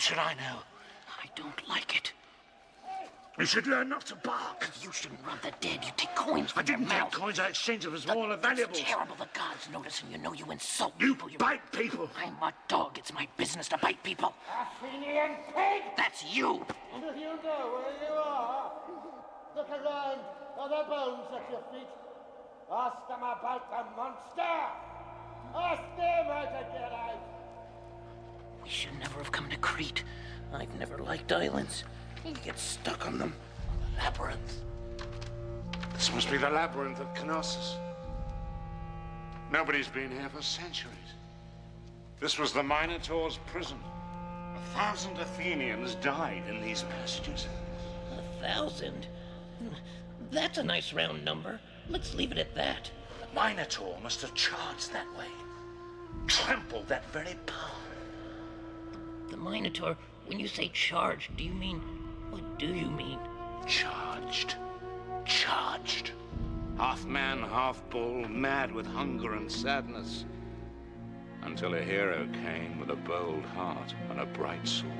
should I know? I don't like it. You should learn not to bark. You shouldn't rob the dead. You take coins from I didn't their take mouth. coins. I exchanged them for smaller valuables. It's terrible. The gods notice, and you know you insult You people. bite people. I'm a dog. It's my business to bite people. Athenian pig! That's you. Do you know where you are? Look around. Are there bones at your feet? Ask them about the monster. Ask them how to get out. We should never have come to Crete. I've never liked islands. You get stuck on them. A labyrinth. This must be the labyrinth of Knossos. Nobody's been here for centuries. This was the Minotaur's prison. 1,000 Athenians died in these passages. 1,000? That's a nice round number. Let's leave it at that. The Minotaur must have charged that way. Trampled that very path. The Minotaur, when you say charged, do you mean... What do you mean? Charged. Charged. Half man, half bull, mad with hunger and sadness. Until a hero came with a bold heart and a bright sword.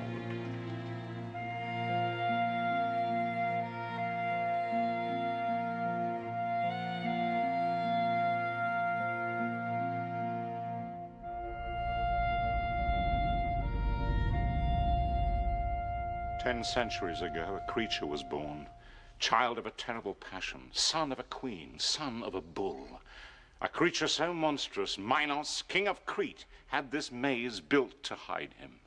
"10 centuries ago, a creature was born, child of a terrible passion, son of a queen, son of a bull. A creature so monstrous, Minos, king of Crete, had this maze built to hide him.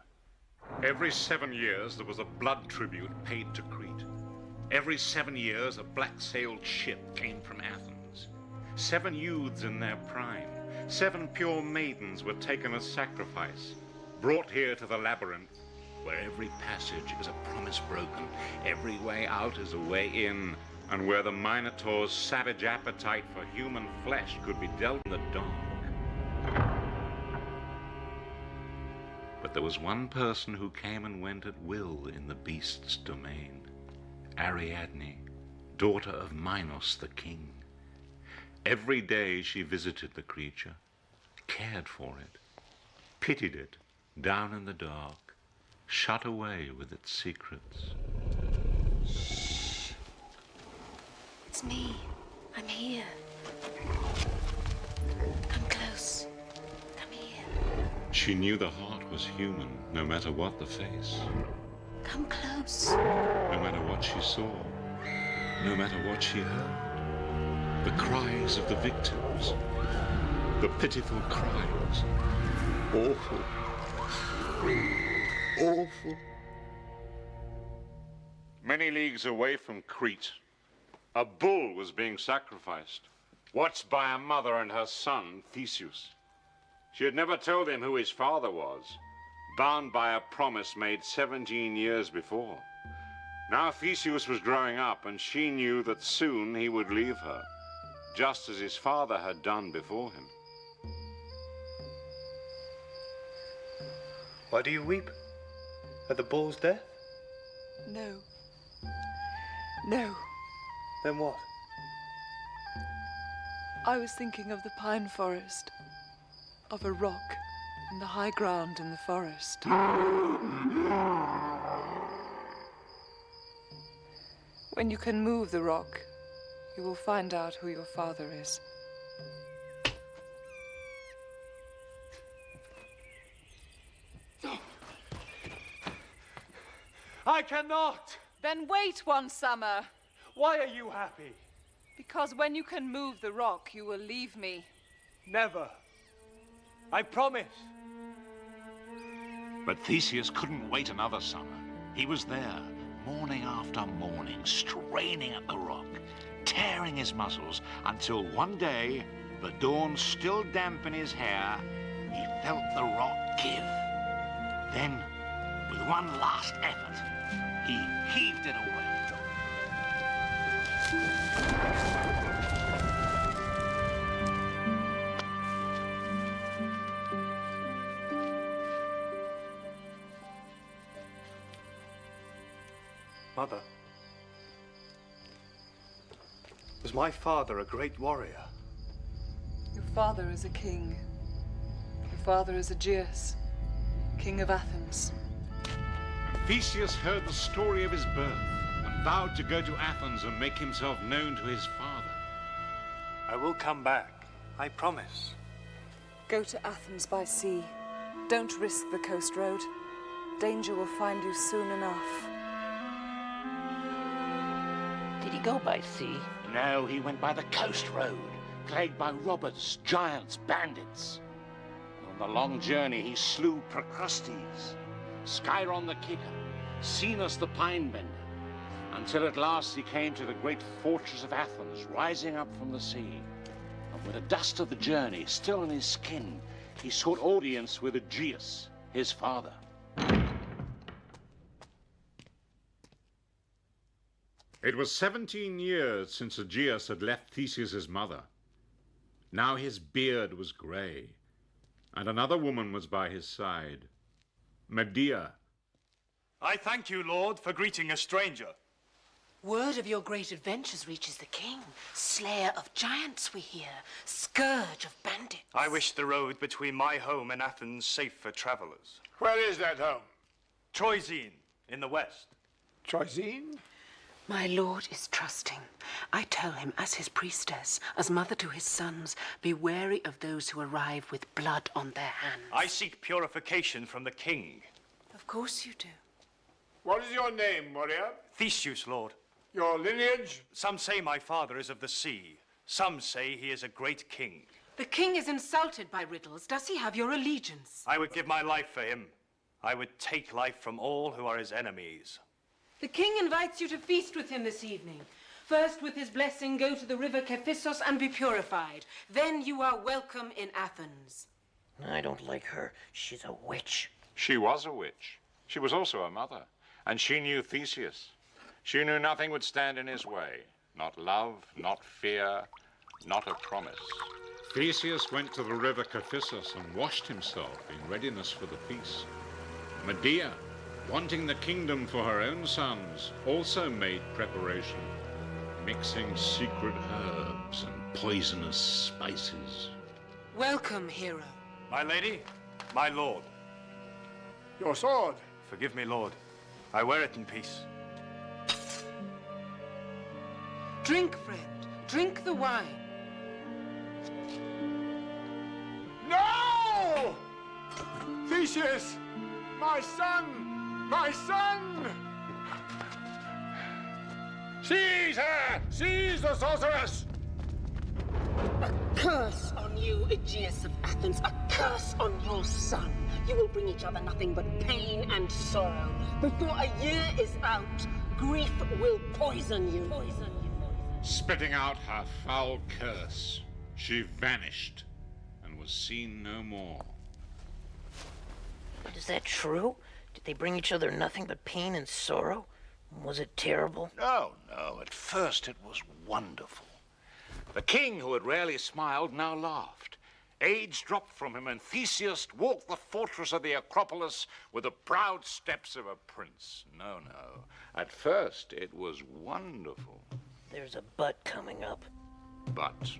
Every 7 years, there was a blood tribute paid to Crete. Every 7 years, a black-sailed ship came from Athens. 7 youths in their prime, 7 pure maidens were taken as sacrifice, brought here to the labyrinth, where every passage is a promise broken, every way out is a way in, and where the Minotaur's savage appetite for human flesh could be dealt in the dark. But there was one person who came and went at will in the beast's domain, Ariadne, daughter of Minos the king. Every day she visited the creature, cared for it, pitied it down in the dark, shut away with its secrets. Shh. It's me. I'm here. Come close. Come here. She knew the heart was human, no matter what the face. Come close. No matter what she saw, no matter what she heard. The cries of the victims, the pitiful cries. Awful. Awful. Many leagues away from Crete, a bull was being sacrificed, watched by a mother and her son, Theseus. She had never told him who his father was, bound by a promise made 17 years before. Now Theseus was growing up, and she knew that soon he would leave her, just as his father had done before him. Why do you weep? At the bull's death? No. No. Then what? I was thinking of the pine forest, of a rock and the high ground in the forest. When you can move the rock, you will find out who your father is. I cannot! Then wait one summer. Why are you happy? Because when you can move the rock, you will leave me. Never. I promise. But Theseus couldn't wait another summer. He was there, morning after morning, straining at the rock, tearing his muscles, until one day, the dawn still damp in his hair, he felt the rock give. Then, with one last effort, he heaved it away. Mother, was my father a great warrior? Your father is a king. Your father is Aegeus, king of Athens. Theseus heard the story of his birth and vowed to go to Athens and make himself known to his father. I will come back. I promise. Go to Athens by sea. Don't risk the coast road. Danger will find you soon enough. Did he go by sea? No, he went by the coast road, plagued by robbers, giants, bandits. On the long journey, he slew Procrustes, Scyron the kicker, Cenas the pine bender, until at last he came to the great fortress of Athens, rising up from the sea. And with the dust of the journey still on his skin, he sought audience with Aegeus, his father. It was 17 years since Aegeus had left Theseus's mother. Now his beard was grey, and another woman was by his side, Medea. I thank you, Lord, for greeting a stranger. Word of your great adventures reaches the king. Slayer of giants, we hear. Scourge of bandits. I wish the road between my home and Athens safe for travelers. Where is that home? Troyzine, in the west. Troyzine? My lord is trusting. I tell him, as his priestess, as mother to his sons, be wary of those who arrive with blood on their hands. I seek purification from the king. Of course you do. What is your name, warrior? Theseus, Lord. Your lineage? Some say my father is of the sea. Some say he is a great king. The king is insulted by riddles. Does he have your allegiance? I would give my life for him. I would take life from all who are his enemies. The king invites you to feast with him this evening. First, with his blessing, go to the river Cephissos and be purified. Then you are welcome in Athens. I don't like her. She's a witch. She was a witch. She was also a mother, and she knew Theseus. She knew nothing would stand in his way. Not love, not fear, not a promise. Theseus went to the river Cephissos and washed himself in readiness for the feast. Medea, wanting the kingdom for her own sons, also made preparation, mixing secret herbs and poisonous spices. Welcome, hero. My lady, my lord. Your sword? Forgive me, Lord. I wear it in peace. Drink, friend. Drink the wine. No! Theseus! My son! My son! Seize her! Seize the sorceress! A curse on you, Aegeus of Athens. A curse on your son. You will bring each other nothing but pain and sorrow. Before a year is out, grief will poison you. Spitting out her foul curse, she vanished and was seen no more. But is that true? Did they bring each other nothing but pain and sorrow? Was it terrible? No, no. At first it was wonderful. The king, who had rarely smiled, now laughed. Age dropped from him, and Theseus walked the fortress of the Acropolis with the proud steps of a prince. No, no. At first it was wonderful. There's a but coming up. But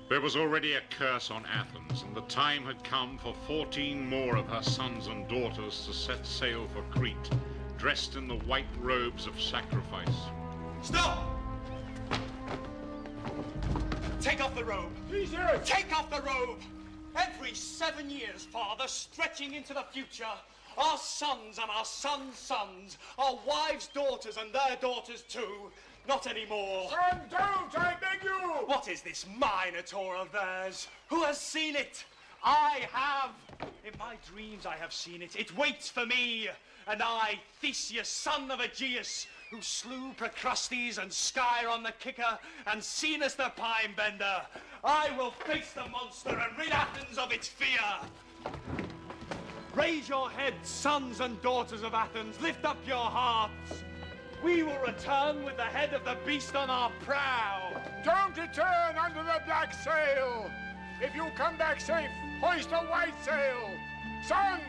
there was already a curse on Athens, and the time had come for 14 more of her sons and daughters to set sail for Crete, dressed in the white robes of sacrifice. Stop! Take off the robe. Theseus! Take off the robe! Every 7 years, Father, stretching into the future, our sons and our sons' sons, our wives' daughters and their daughters too, not anymore. Son, don't, I beg you! What is this Minotaur of theirs? Who has seen it? I have. In my dreams I have seen it. It waits for me. And I, Theseus, son of Aegeus, who slew Procrustes and Scyron the kicker and Cenas the pine bender, I will face the monster and rid Athens of its fear. Raise your heads, sons and daughters of Athens. Lift up your hearts. We will return with the head of the beast on our prow. Don't return under the black sail! If you come back safe, hoist a white sail! Son,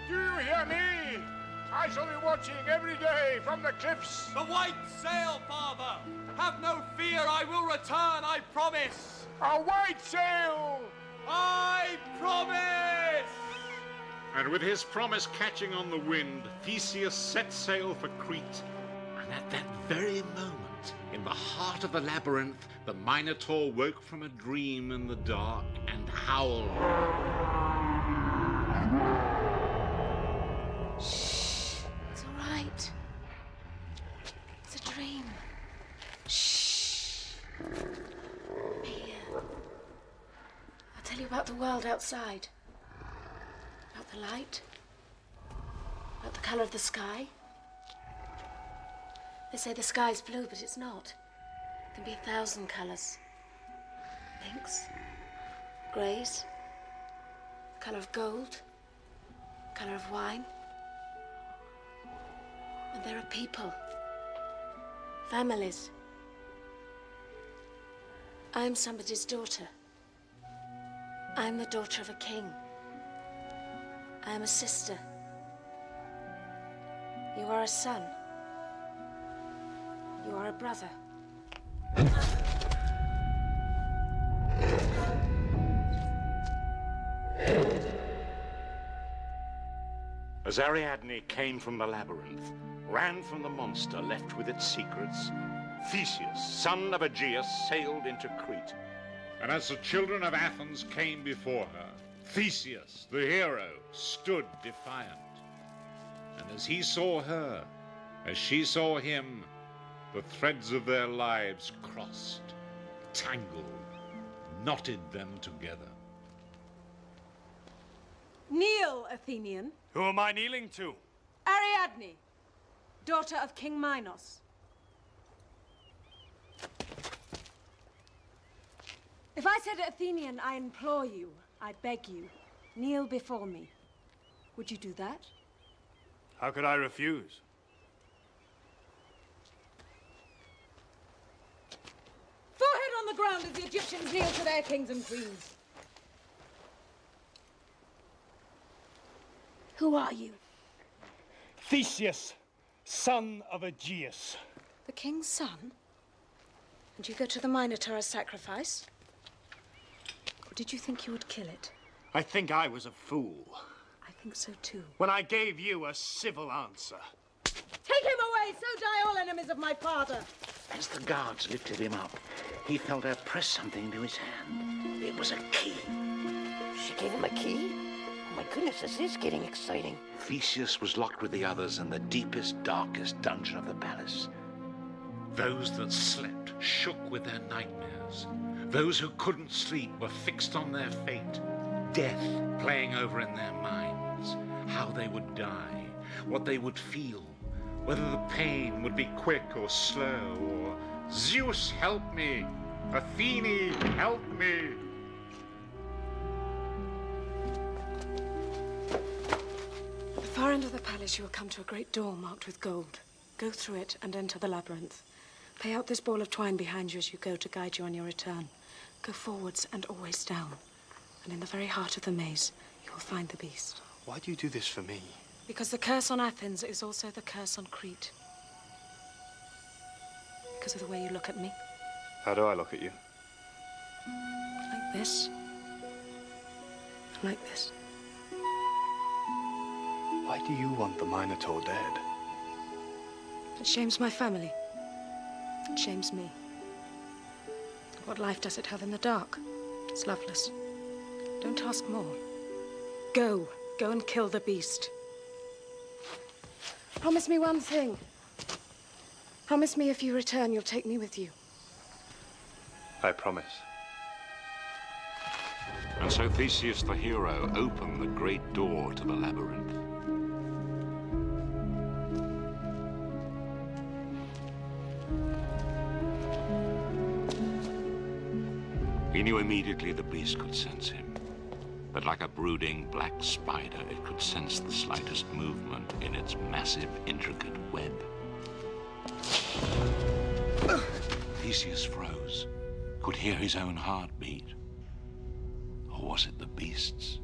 do you hear me? I shall be watching every day from the cliffs. The white sail, Father! Have no fear, I will return, I promise! A white sail! I promise! And with his promise catching on the wind, Theseus set sail for Crete. And at that very moment, in the heart of the labyrinth, the Minotaur woke from a dream in the dark and howled. Shh. It's all right. It's a dream. Shh. Here. I'll tell you about the world outside. About the light. About the color of the sky. They say the sky's blue, but it's not. It can be 1,000 colors. Pinks, grays, the color of gold, the color of wine. And there are people, families. I'm somebody's daughter. I'm the daughter of a king. I am a sister. You are a son. You are a brother. As Ariadne came from the labyrinth, ran from the monster left with its secrets, Theseus, son of Aegeus, sailed into Crete. And as the children of Athens came before her, Theseus, the hero, stood defiant. And as he saw her, as she saw him, the threads of their lives crossed, tangled, knotted them together. Kneel, Athenian. Who am I kneeling to? Ariadne, daughter of King Minos. If I said Athenian, I implore you, I beg you, kneel before me. Would you do that? How could I refuse? Forehead on the ground as the Egyptians kneel to their kings and queens. Who are you? Theseus, son of Aegeus. The king's son? And you go to the Minotaur as sacrifice? Or did you think you would kill it? I think I was a fool I think so too. when I gave you a civil answer. Take him away, so die all enemies of my father. As the guards lifted him up, he felt her press something into his hand. It was a key. She gave him a key? Oh my goodness, this is getting exciting. Theseus was locked with the others in the deepest, darkest dungeon of the palace. Those that slept shook with their nightmares. Those who couldn't sleep were fixed on their fate. Death playing over in their minds. How they would die. What they would feel. Whether the pain would be quick or slow, or Zeus help me! Athene help me! At the far end of the palace, you will come to a great door marked with gold. Go through it and enter the labyrinth. Pay out this ball of twine behind you as you go to guide you on your return. Go forwards and always down. And in the very heart of the maze, you will find the beast. Why do you do this for me? Because the curse on Athens is also the curse on Crete. Because of the way you look at me. How do I look at you? Like this. And like this. Why do you want the Minotaur dead? It shames my family. It shames me. What life does it have in the dark? It's loveless. Don't ask more. Go. Go and kill the beast. Promise me one thing. Promise me if you return, you'll take me with you. I promise. And so Theseus the hero opened the great door to the labyrinth. He knew immediately the beast could sense him. But like a brooding black spider, it could sense the slightest movement in its massive, intricate web. Theseus froze, could hear his own heartbeat. Or was it the beast's?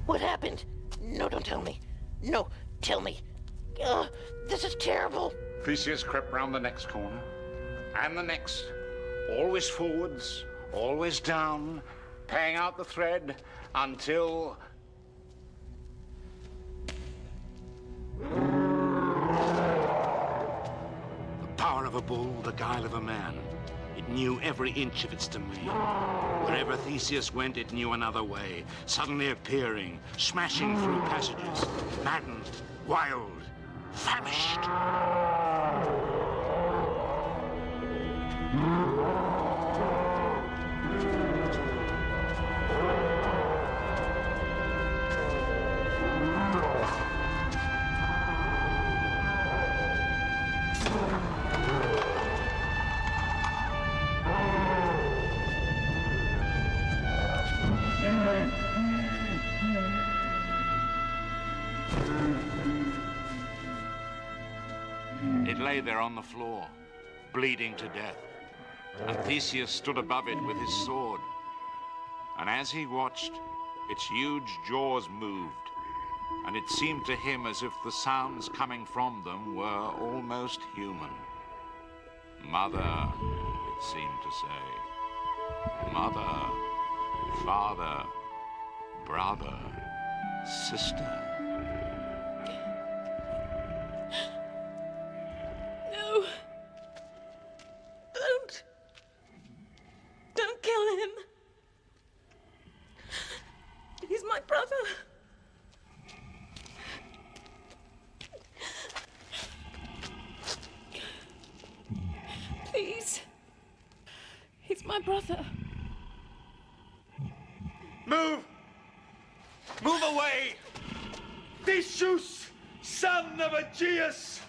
What happened? No, don't tell me. No, tell me. This is terrible. Theseus crept round the next corner, and the next, always forwards, always down, paying out the thread, until power of a bull, the guile of a man. It knew every inch of its domain. Wherever Theseus went, it knew another way, suddenly appearing, smashing through passages, maddened, wild, famished. It lay there on the floor, bleeding to death, and Theseus stood above it with his sword. And as he watched, its huge jaws moved, and it seemed to him as if the sounds coming from them were almost human. Mother, it seemed to say. Mother, father, brother, sister. No. Don't kill him. He's my brother. Please. He's my brother. Move! Move away! Theseus, son of Aegeus!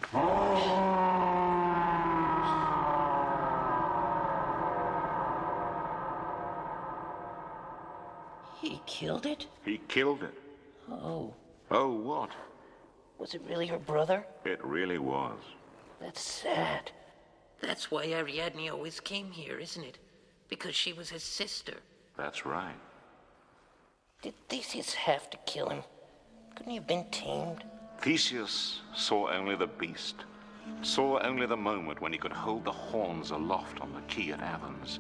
He killed it? He killed it. Oh. Oh, what? Was it really your brother? It really was. That's sad. That's why Ariadne always came here, isn't it? Because she was his sister. That's right. Did Theseus have to kill him? Couldn't he have been tamed? Theseus saw only the beast, saw only the moment when he could hold the horns aloft on the quay at Athens.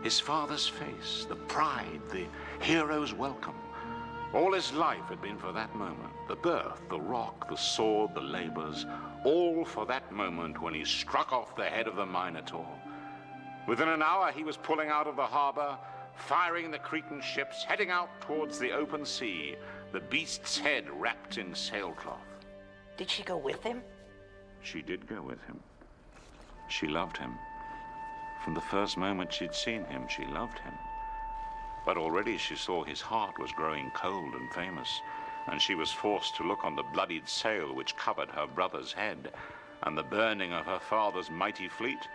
His father's face, the pride, the hero's welcome. All his life had been for that moment. The birth, the rock, the sword, the labors, all for that moment when he struck off the head of the Minotaur. Within an hour, he was pulling out of the harbor, firing the Cretan ships, heading out towards the open sea, the beast's head wrapped in sailcloth. Did she go with him? She did go with him. She loved him. From the first moment she'd seen him, she loved him. But already she saw his heart was growing cold and famous, and she was forced to look on the bloodied sail which covered her brother's head, and the burning of her father's mighty fleet.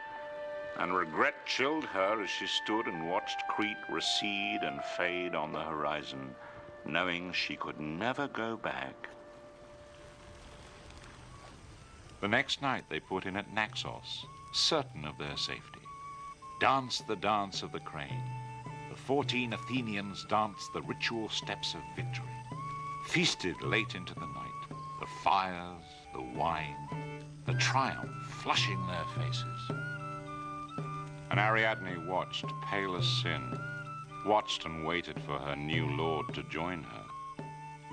And regret chilled her as she stood and watched Crete recede and fade on the horizon, knowing she could never go back. The next night they put in at Naxos, certain of their safety, danced the dance of the crane. The 14 Athenians danced the ritual steps of victory, feasted late into the night, the fires, the wine, the triumph flushing their faces. And Ariadne watched, pale as sin, watched and waited for her new lord to join her,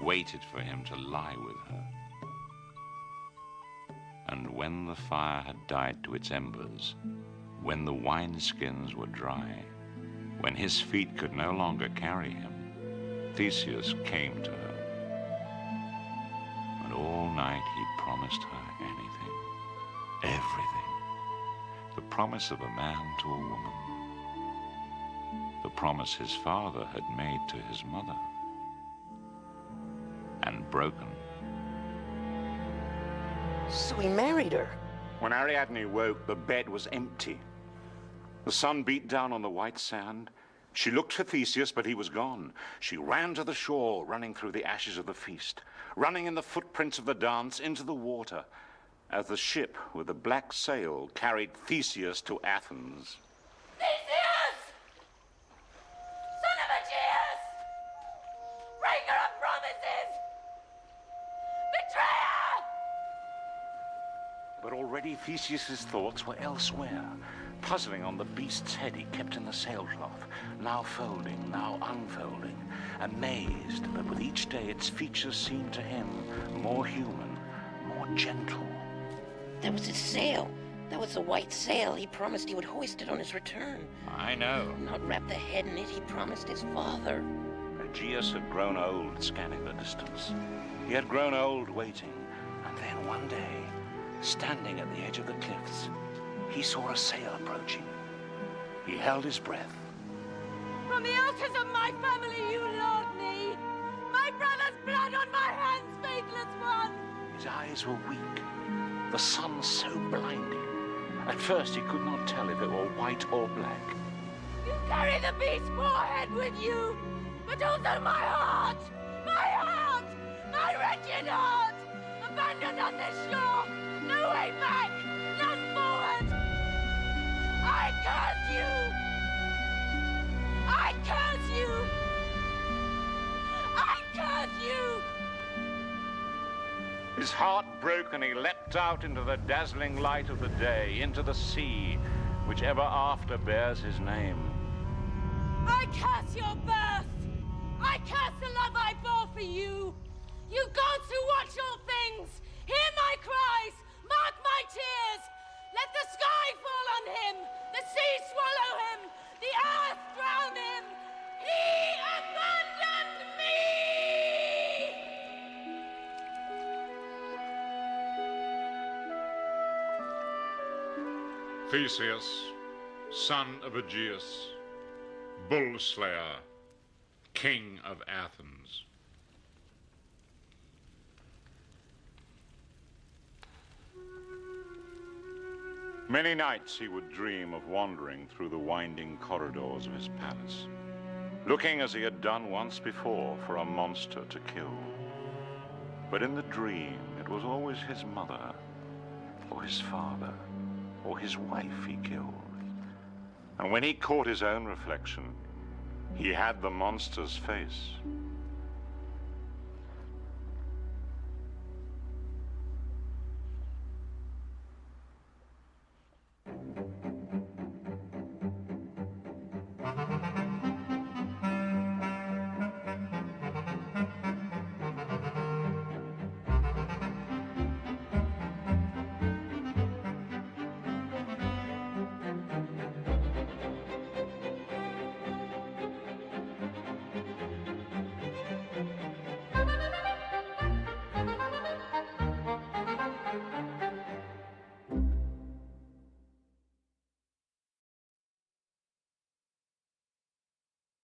waited for him to lie with her. And when the fire had died to its embers, when the wineskins were dry, when his feet could no longer carry him, Theseus came to her. And all night he promised her anything, everything. The promise of a man to a woman. The promise his father had made to his mother. And broken. So he married her. When Ariadne woke, the bed was empty. The sun beat down on the white sand. She looked for Theseus, but he was gone. She ran to the shore, running through the ashes of the feast, running in the footprints of the dance into the water, as the ship with the black sail carried Theseus to Athens. Theseus! Son of Aegeus! Breaker of promises! Betrayer! But already Theseus's thoughts were elsewhere, puzzling on the beast's head he kept in the sailcloth, now folding, now unfolding, amazed that with each day its features seemed to him more human, more gentle. That was his sail. That was the white sail. He promised he would hoist it on his return. I know. Not wrap the head in it, he promised his father. Aegeus had grown old scanning the distance. He had grown old waiting. And then one day, standing at the edge of the cliffs, he saw a sail approaching. He held his breath. From the altars of my family you lord me. My brother's blood on my hands, faithless one. His eyes were weak, the sun so blinding. At first he could not tell if it were white or black. You carry the beast's poor head with you, but also my heart, my wretched heart, abandoned on this shore, no way back, none forward. I curse you! I curse you! I curse you! His heart broke and he leapt out into the dazzling light of the day, into the sea, which ever after bears his name. I curse your birth! I curse the love I bore for you! You gods who watch all things, hear my cries, mark my tears! Let the sky fall on him, the sea swallow him, the earth drown him! He abandoned me! Theseus, son of Aegeus, bull slayer, king of Athens. Many nights he would dream of wandering through the winding corridors of his palace, looking as he had done once before for a monster to kill. But in the dream, it was always his mother, or his father, or his wife he killed. And when he caught his own reflection, he had the monster's face,